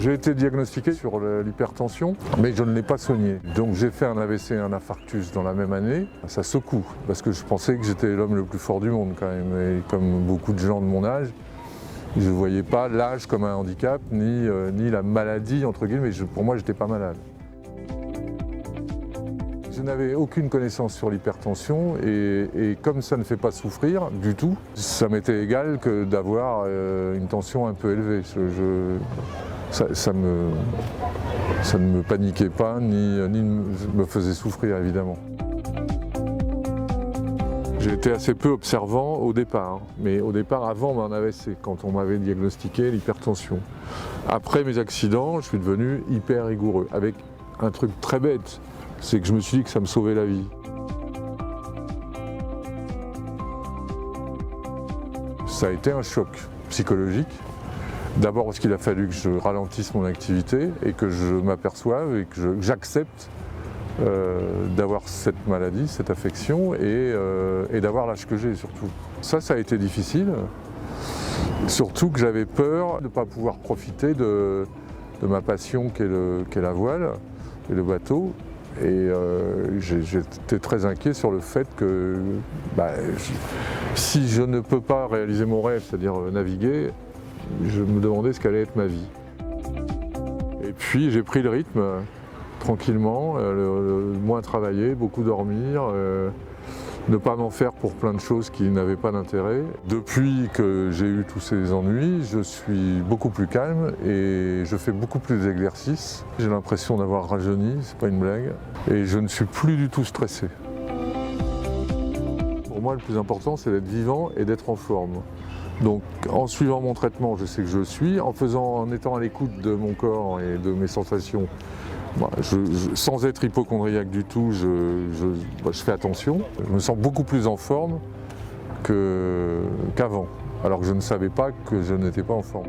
J'ai été diagnostiqué sur l'hypertension, mais je ne l'ai pas soigné. Donc j'ai fait un AVC et un infarctus dans la même année. Ça secoue, parce que je pensais que j'étais l'homme le plus fort du monde quand même. Et comme beaucoup de gens de mon âge, je ne voyais pas l'âge comme un handicap, ni la maladie, entre guillemets. Pour moi, je n'étais pas malade. Je n'avais aucune connaissance sur l'hypertension et comme ça ne fait pas souffrir du tout, ça m'était égal que d'avoir une tension un peu élevée. Ça ne me paniquait pas ni me faisait souffrir évidemment. J'ai été assez peu observant au départ, mais au départ avant mon AVC, quand on m'avait diagnostiqué l'hypertension. Après mes accidents, je suis devenu hyper rigoureux, avec un truc très bête. C'est que je me suis dit que ça me sauvait la vie. Ça a été un choc psychologique. D'abord parce qu'il a fallu que je ralentisse mon activité et que je m'aperçoive et que j'accepte d'avoir cette maladie, cette affection et d'avoir l'âge que j'ai surtout. Ça a été difficile. Surtout que j'avais peur de ne pas pouvoir profiter de ma passion qu'est la voile et le bateau. Et j'étais très inquiet sur le fait que si je ne peux pas réaliser mon rêve, c'est-à-dire naviguer, je me demandais ce qu'allait être ma vie. Et puis j'ai pris le rythme tranquillement, moins travailler, beaucoup dormir, ne pas m'en faire pour plein de choses qui n'avaient pas d'intérêt. Depuis que j'ai eu tous ces ennuis, je suis beaucoup plus calme et je fais beaucoup plus d'exercices. J'ai l'impression d'avoir rajeuni, c'est pas une blague, et je ne suis plus du tout stressé. Pour moi, le plus important, c'est d'être vivant et d'être en forme. Donc, en suivant mon traitement, je sais que je le suis. En étant à l'écoute de mon corps et de mes sensations, sans être hypocondriaque du tout, je fais attention. Je me sens beaucoup plus en forme qu'avant, alors que je ne savais pas que je n'étais pas en forme.